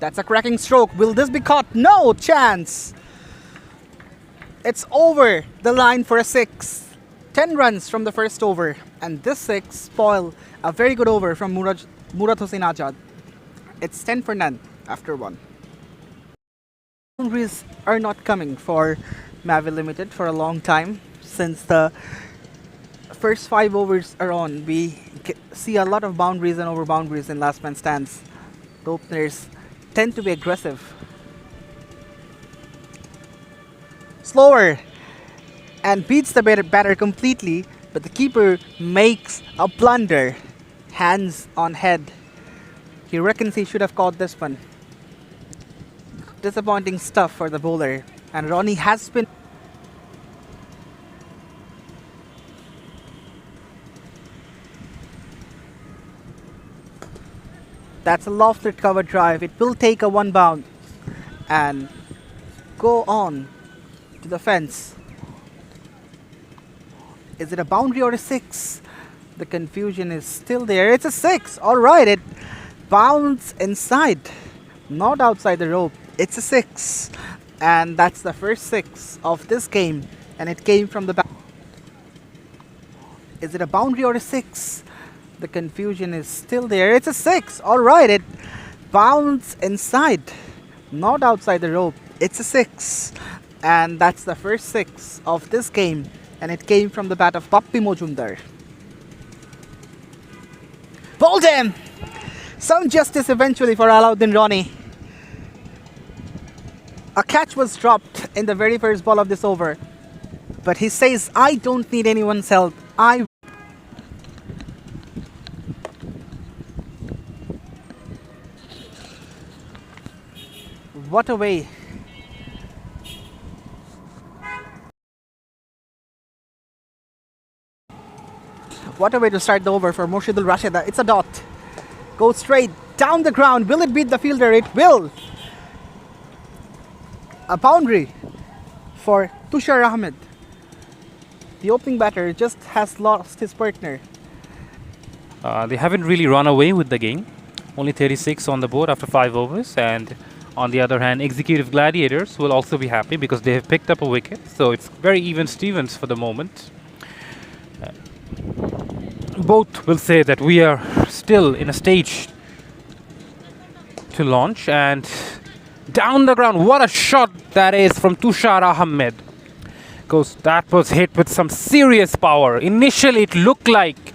That's a cracking stroke. Will this be caught? No chance. It's over the line for a 6. 10 runs from the first over. And this 6 spoil a very good over from Murat Hossain Ajad. It's 10 for none after 1. Boundaries are not coming for Mavi Limited for a long time. Since the first 5 overs are on, we see a lot of boundaries and over boundaries in last man stands. The openers tend to be aggressive. Slower and beats the batter completely, but the keeper makes a blunder. Hands on head. He reckons he should have caught this one. Disappointing stuff for the bowler, and Ronnie has been that's a lofted cover drive. It will take a 1 bounce and go on to the fence. Is it a boundary or a 6? The confusion is still there. It's a 6. Alright, it bounced inside, not outside the rope. It's a 6. And that's the first 6 of this game. And it came from the back. Is it a boundary or a 6? The confusion is still there. It's a 6. Alright, it bounced inside, not outside the rope. It's a 6. And that's the first 6 of this game. And it came from the bat of Pappi Mojumdar. Bowled him! Some justice eventually for Alauddin Ronnie. A catch was dropped in the very first ball of this over. But he says, I don't need anyone's help. What a way. What a way to start the over for Morshidul Rashida. It's a dot. Goes straight down the ground. Will it beat the fielder? It will. A boundary for Tushar Ahmed. The opening batter just has lost his partner. They haven't really run away with the game. Only 36 on the board after 5 overs. And on the other hand, Executive Gladiators will also be happy because they have picked up a wicket. So it's very even Stevens for the moment. Both will say that we are still in a stage to launch, and down the ground, what a shot that is from Tushar Ahmed. That was hit with some serious power. Initially it looked like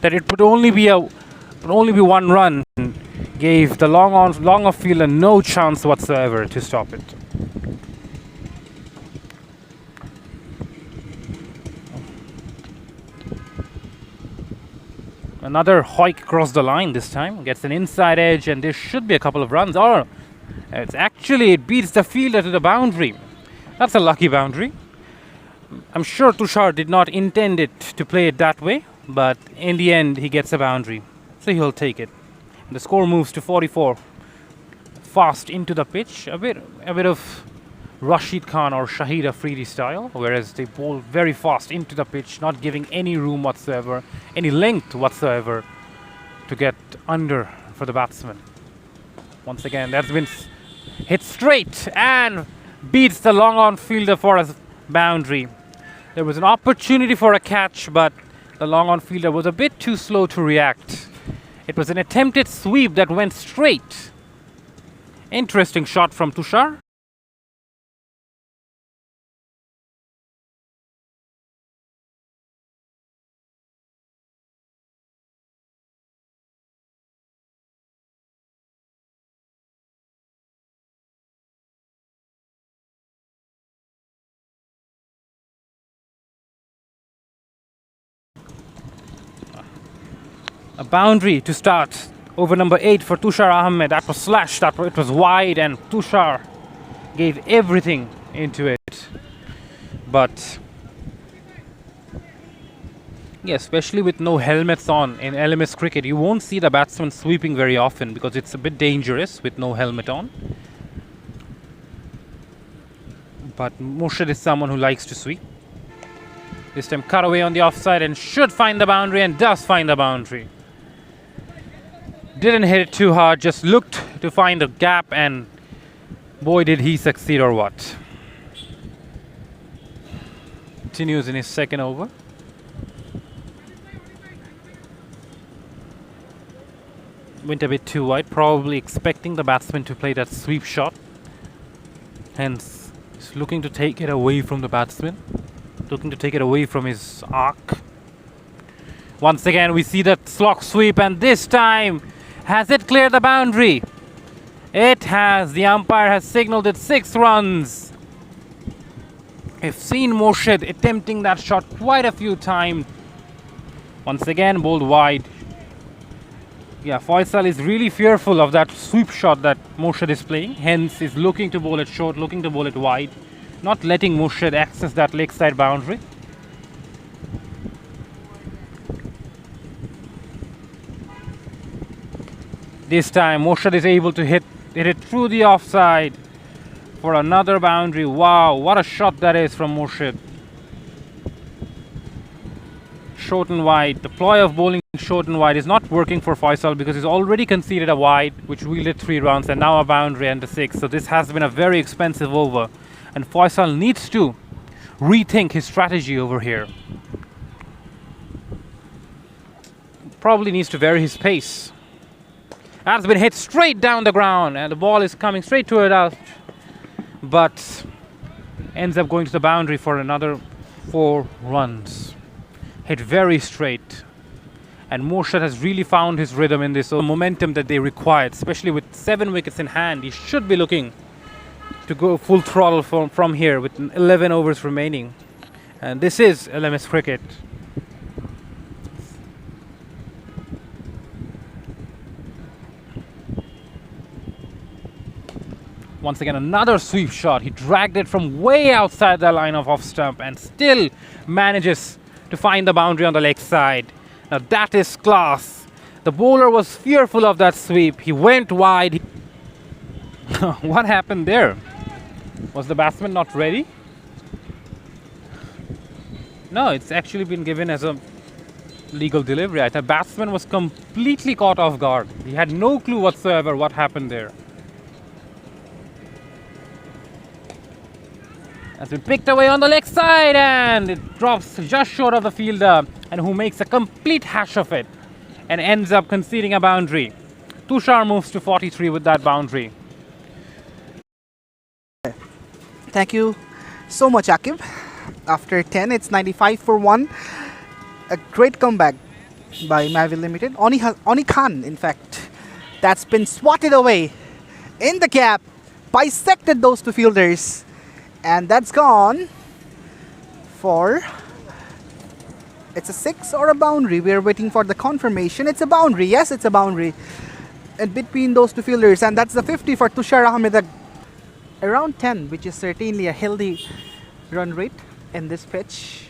that it would only be 1 run. Gave the long off fielder no chance whatsoever to stop it. Another hoik across the line this time. Gets an inside edge, and there should be a couple of runs. Or it beats the fielder to the boundary. That's a lucky boundary. I'm sure Tushar did not intend it to play it that way, but in the end he gets a boundary. So he'll take it. The score moves to 44. Fast into the pitch. A bit of Rashid Khan or Shahid Afridi style, whereas they bowl very fast into the pitch, not giving any room whatsoever, any length whatsoever to get under for the batsman. Once again, that's been hit straight and beats the long on fielder for a boundary. There was an opportunity for a catch, but the long on fielder was a bit too slow to react. It was an attempted sweep that went straight. Interesting shot from Tushar. A boundary to start over number 8 for Tushar Ahmed. That was slashed, it was wide, and Tushar gave everything into it. But yeah, especially with no helmets on in LMS cricket, you won't see the batsman sweeping very often because it's a bit dangerous with no helmet on. But Murshid is someone who likes to sweep. This time cut away on the offside and should find the boundary, and does find the boundary. Didn't hit it too hard, just looked to find the gap, and boy did he succeed or what. Continues in his second over. Went a bit too wide, probably expecting the batsman to play that sweep shot. Hence, he's looking to take it away from the batsman, looking to take it away from his arc. Once again, we see that slog sweep, and this time, has it cleared the boundary? It has. The umpire has signaled it 6 runs. I've seen Murshid attempting that shot quite a few times. Once again, bowled wide. Yeah, Faisal is really fearful of that sweep shot that Murshid is playing. Hence, is looking to bowl it short, looking to bowl it wide, not letting Murshid access that leg side boundary. This time, Murshid is able to hit it through the offside for another boundary. Wow, what a shot that is from Murshid. Short and wide. The ploy of bowling short and wide is not working for Faisal because he's already conceded a wide, which wielded 3 runs, and now a boundary and a 6. So this has been a very expensive over, and Faisal needs to rethink his strategy over here. Probably needs to vary his pace. That's been hit straight down the ground, and the ball is coming straight to it out, but ends up going to the boundary for another 4 runs. Hit very straight, and Murshid has really found his rhythm in this momentum that they required, especially with 7 wickets in hand. He should be looking to go full throttle from here with 11 overs remaining, and this is LMS cricket. Once again, another sweep shot. He dragged it from way outside the line of off stump and still manages to find the boundary on the leg side. Now that is class. The bowler was fearful of that sweep. He went wide. What happened there? Was the batsman not ready? No, it's actually been given as a legal delivery. The batsman was completely caught off guard. He had no clue whatsoever what happened there. Has been picked away on the leg side, and it drops just short of the fielder, and who makes a complete hash of it and ends up conceding a boundary. Tushar moves to 43 with that boundary. Thank you so much, Akib. After 10, it's 95 for 1. A great comeback by Mavi Limited. Oni Khan, in fact, that's been swatted away in the gap, bisected those 2 fielders. And that's gone for, it's a 6 or a boundary. We are waiting for the confirmation. It's a boundary. Yes, it's a boundary. And between those 2 fielders. And that's the 50 for Tushar Ahmed. Around 10, which is certainly a healthy run rate in this pitch.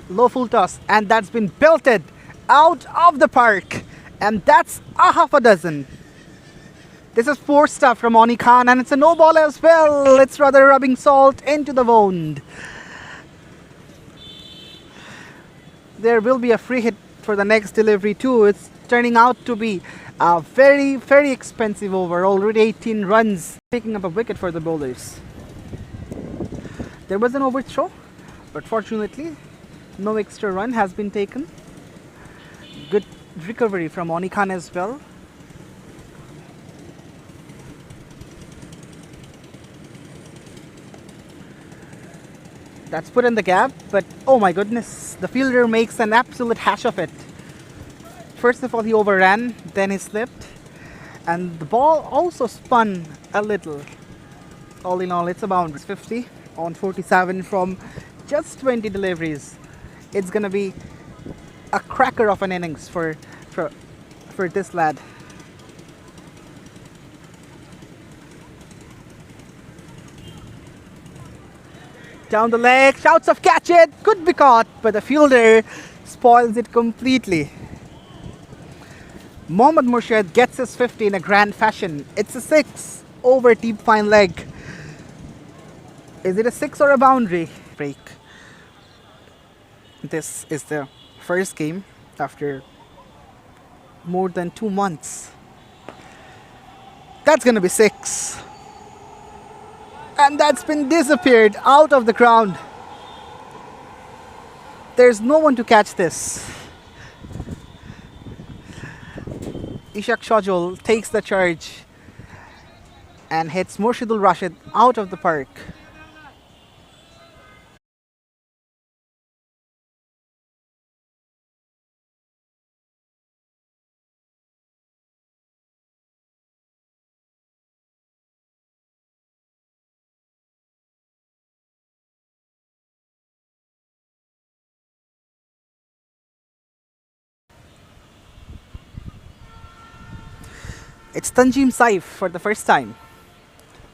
Low full toss. And that's been belted out of the park. And that's a half a dozen. This is 4 stuff from Oni Khan, and it's a no ball as well. It's rather rubbing salt into the wound. There will be a free hit for the next delivery too. It's turning out to be a very, very expensive over. Already 18 runs, picking up a wicket for the bowlers. There was an overthrow, but fortunately, no extra run has been taken. Good recovery from Oni Khan as well. That's put in the gap, but oh my goodness, the fielder makes an absolute hash of it. First of all, he overran, then he slipped, and the ball also spun a little. All in all, it's a boundary. 50 on 47 from just 20 deliveries. It's gonna be a cracker of an innings for this lad. Down the leg, shouts of catch it, could be caught, but the fielder spoils it completely. Mohammad Murshid gets his 50 in a grand fashion. It's a 6 over deep fine leg. Is it a 6 or a boundary? Break. This is the first game after more than 2 months. That's gonna be 6. And that's been disappeared out of the ground. There's no one to catch this. Ishak Shajol takes the charge and hits Murshidul Rashid out of the park. It's Tanjim Saif for the first time.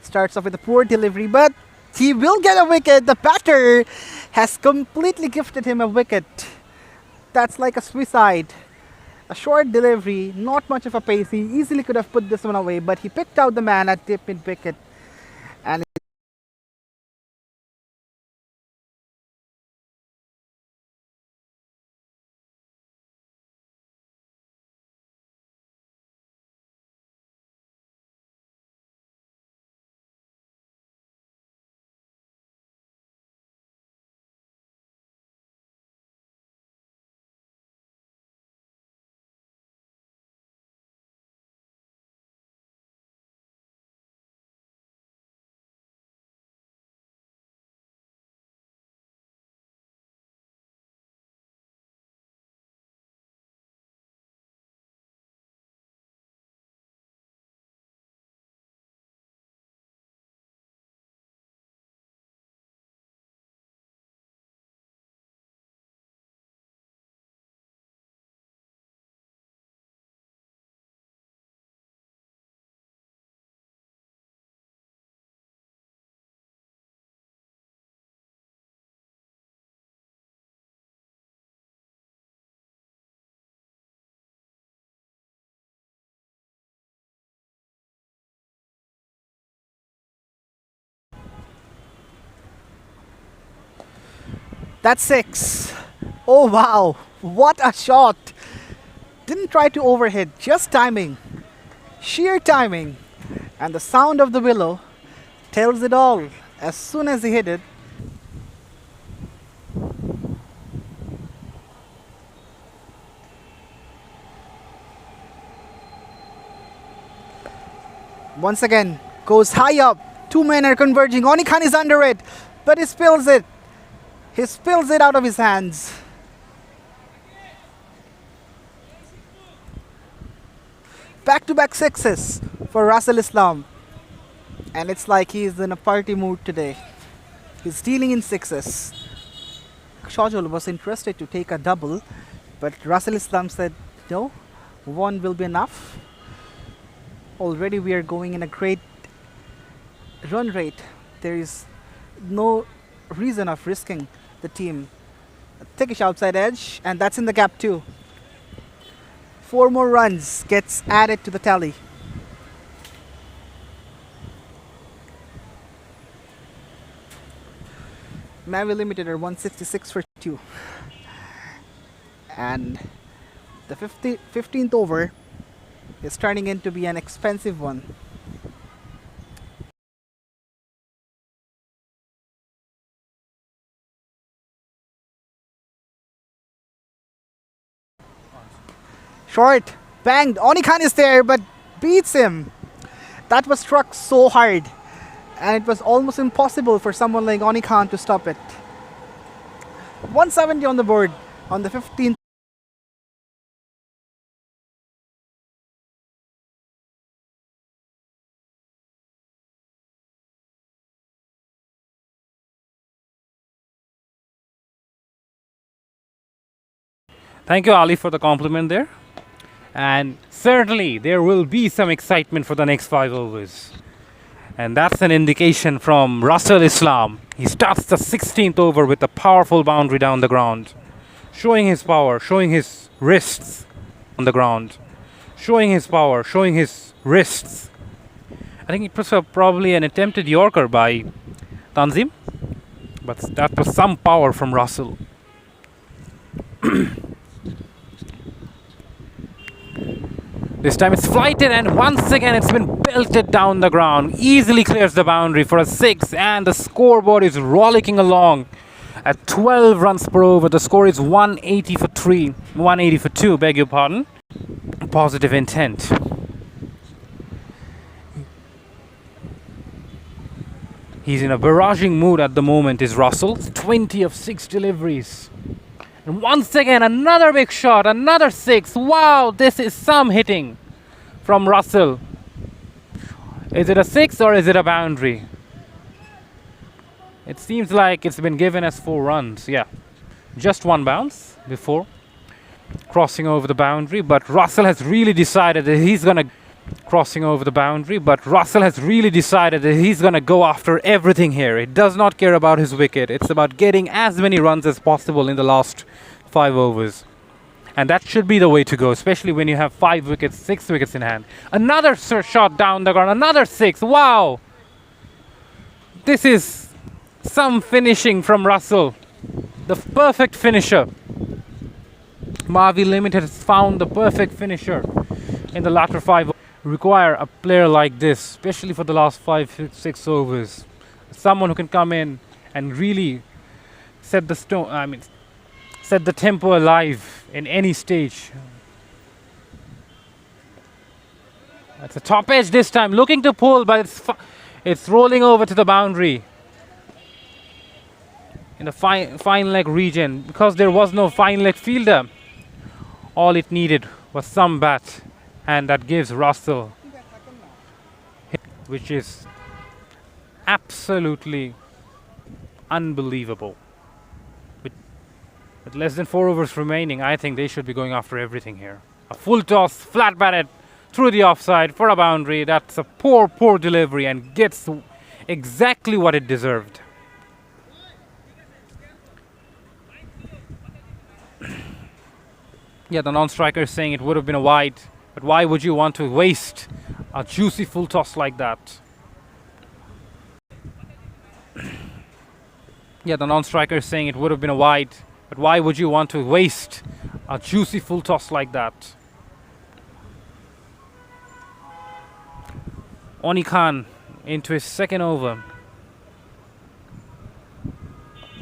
Starts off with a poor delivery, but he will get a wicket. The batter has completely gifted him a wicket. That's like a suicide. A short delivery, not much of a pace. He easily could have put this one away, but he picked out the man at tip mid wicket. And that's 6. Oh wow, what a shot! Didn't try to overhit, just timing. Sheer timing. And the sound of the willow tells it all. As soon as he hit it, once again goes high up. 2 men are converging. Oni Khan is under it, but he spills it. He spills it out of his hands. Back-to-back 6s for Russell Islam. And it's like he's in a party mood today. He's dealing in 6s. Shajol was interested to take a double, but Russell Islam said, no, 1 will be enough. Already we are going in a great run rate. There is no reason of risking the team. Thickish outside edge, and that's in the gap too. 4 more runs gets added to the tally. Mavi Limited are 166 for 2. And the 15th over is turning in to be an expensive one. Short, banged. Oni Khan is there, but beats him. That was struck so hard, and it was almost impossible for someone like Oni Khan to stop it. 170 on the board on the 15th. Thank you, Ali, for the compliment there. And certainly there will be some excitement for the next 5 overs. And that's an indication from Russell Islam. He starts the 16th over with a powerful boundary down the ground, showing his power, showing his wrists on the ground, showing his power, showing his wrists. I think it was probably an attempted Yorker by Tanzim, but that was some power from Russell. This time it's flighted, and once again it's been belted down the ground. Easily clears the boundary for a 6, and the scoreboard is rollicking along at 12 runs per over. The score is 180 for 3, 180 for 2, beg your pardon. Positive intent. He's in a barraging mood at the moment, is Russell. 20 of 6 deliveries. And once again, another big shot, another 6. Wow, this is some hitting from Russell. Is it a 6 or is it a boundary? It seems like it's been given as 4 runs. Yeah, just one bounce before crossing over the boundary. But Russell has really decided that he's going to go after everything here. He does not care about his wicket. It's about getting as many runs as possible in the last 5 overs. And that should be the way to go, especially when you have 5 wickets, 6 wickets in hand. Another shot down the ground, another 6. Wow! This is some finishing from Russell. The perfect finisher. Mavi Limited has found the perfect finisher in the latter 5 overs. Require a player like this, especially for the last 5, 6 overs. Someone who can come in and really set the tempo alive in any stage. That's a top edge this time, looking to pull, but it's rolling over to the boundary in the fine leg region. Because there was no fine leg fielder, all it needed was some bat. And that gives Russell, which is absolutely unbelievable. With less than 4 overs remaining, I think they should be going after everything here. A full toss, flat batted through the offside for a boundary. That's a poor delivery and gets exactly what it deserved. Yeah, the non-striker is saying it would have been a wide. But why would you want to waste a juicy full toss like that? Yeah, the non-striker is saying it would have been a wide. But why would you want to waste a juicy full toss like that? Oni Khan into his second over.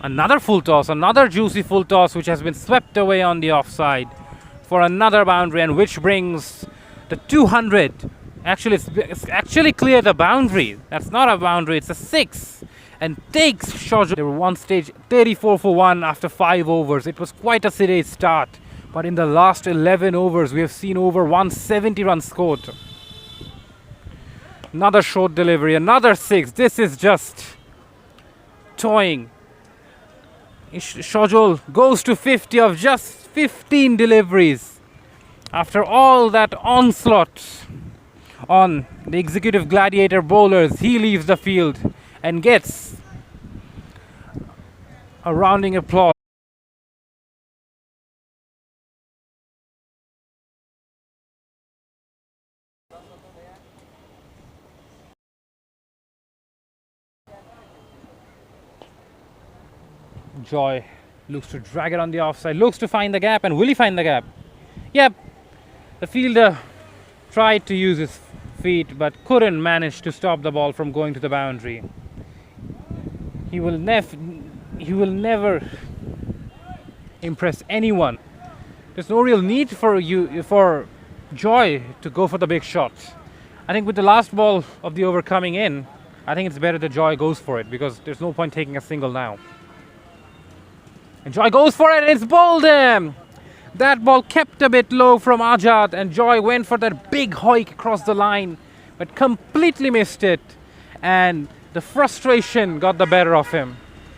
Another full toss, another juicy full toss which has been swept away on the offside for another boundary, and which brings the 200. Actually, it's actually clear the boundary. That's not a boundary, it's a 6. And takes Shorjo. They were one stage 34 for 1 after 5 overs. It was quite a sedate start. But in the last 11 overs, we have seen over 170 runs scored. Another short delivery, another 6. This is just toying. Shorjo goes to 50 of just 15 deliveries. After all that onslaught on the executive Gladiator bowlers, he leaves the field and gets a rounding applause. Joy looks to drag it on the offside, looks to find the gap, and will he find the gap? Yep, the fielder tried to use his feet but couldn't manage to stop the ball from going to the boundary. He will never impress anyone. There's no real need for Joy to go for the big shot. I think with the last ball of the over coming in, I think it's better that Joy goes for it, because there's no point taking a single now. And Joy goes for it, and it's bowled him. That ball kept a bit low from Ajad, and Joy went for that big hoik across the line, but completely missed it. And the frustration got the better of him.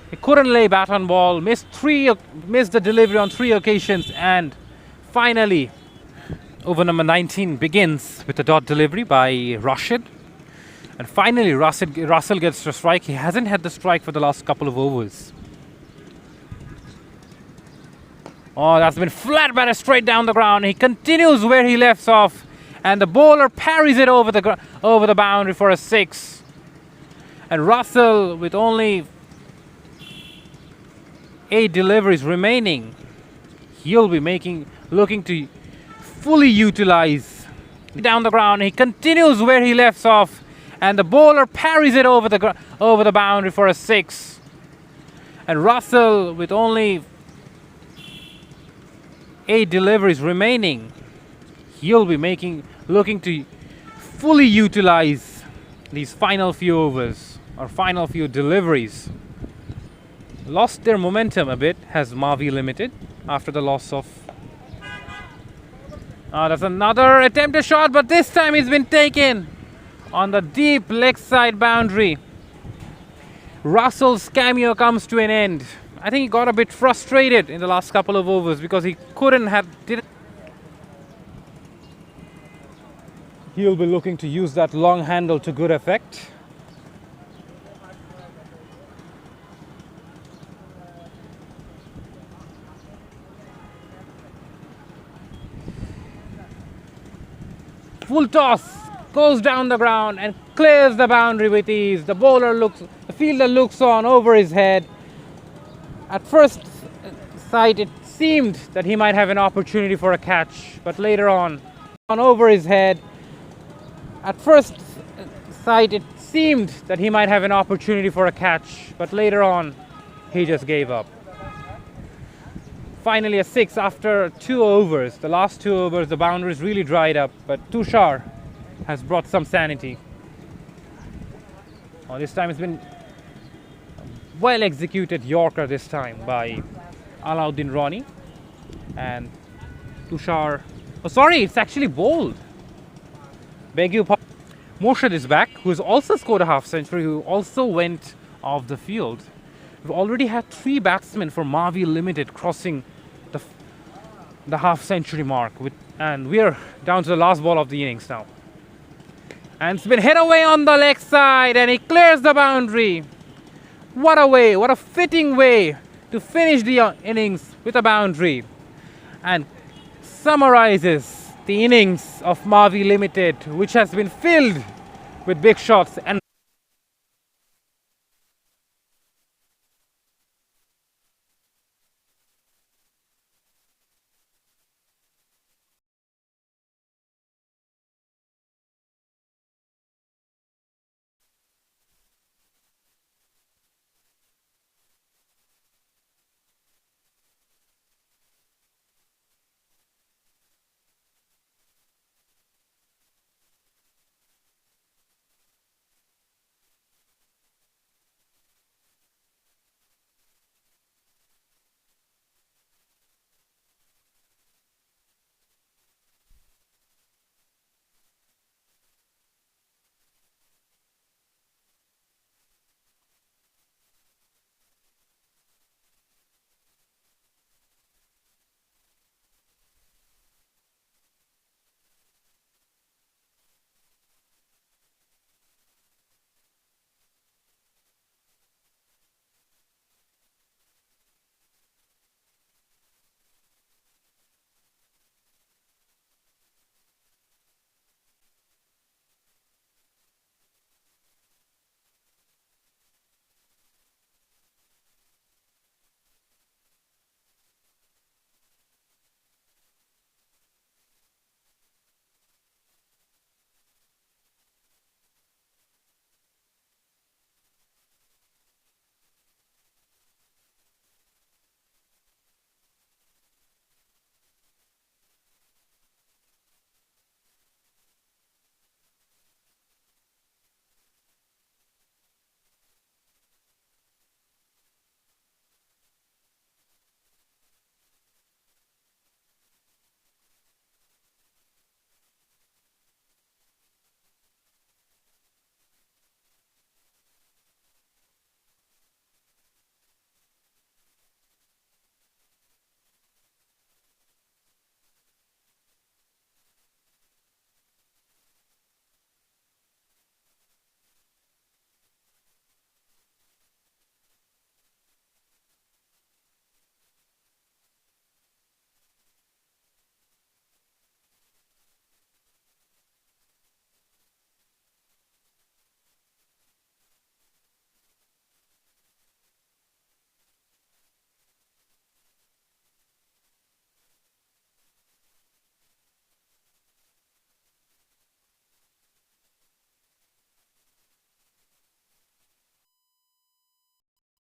He couldn't lay bat on ball, missed the delivery on 3 occasions, and finally, over number 19 begins with a dot delivery by Rashid. And finally, Russell gets the strike. He hasn't had the strike for the last couple of overs. Oh, that's been flat batted straight down the ground. He continues where he left off, and the bowler parries it over the boundary for a 6. And Russell, with only 8 deliveries remaining, he'll be looking to fully utilize down the ground. He continues where he left off, and the bowler parries it over the boundary for a 6. And Russell, with only 8 deliveries remaining, he'll be looking to fully utilize these final few overs or final few deliveries. Lost their momentum a bit has Mavi Limited after the loss of. That's another attempted shot, but this time it's been taken on the deep leg side boundary. Russell's cameo comes to an end. I think he got a bit frustrated in the last couple of overs because he didn't. He'll be looking to use that long handle to good effect. Full toss, goes down the ground and clears the boundary with ease. The fielder looks on over his head. At first sight, it seemed that he might have an opportunity for a catch, but later on over his head. At first sight, it seemed that he might have an opportunity for a catch, but later on, he just gave up. Finally, a 6 after 2 overs. The last 2 overs, the boundaries really dried up, but Tushar has brought some sanity. This time it's been a well executed Yorker this time by Alauddin Rani. And Tushar, it's actually bowled. Beg your pardon. Morshad is back, who has also scored a half century, who also went off the field. We've already had 3 batsmen for Mavi Limited crossing the half century mark, and we're down to the last ball of the innings now. And it's been hit away on the leg side, and he clears the boundary. What a fitting way to finish the innings with a boundary, and summarizes the innings of Mavi Limited, which has been filled with big shots and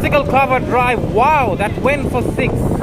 Physical cover drive. Wow, that went for 6.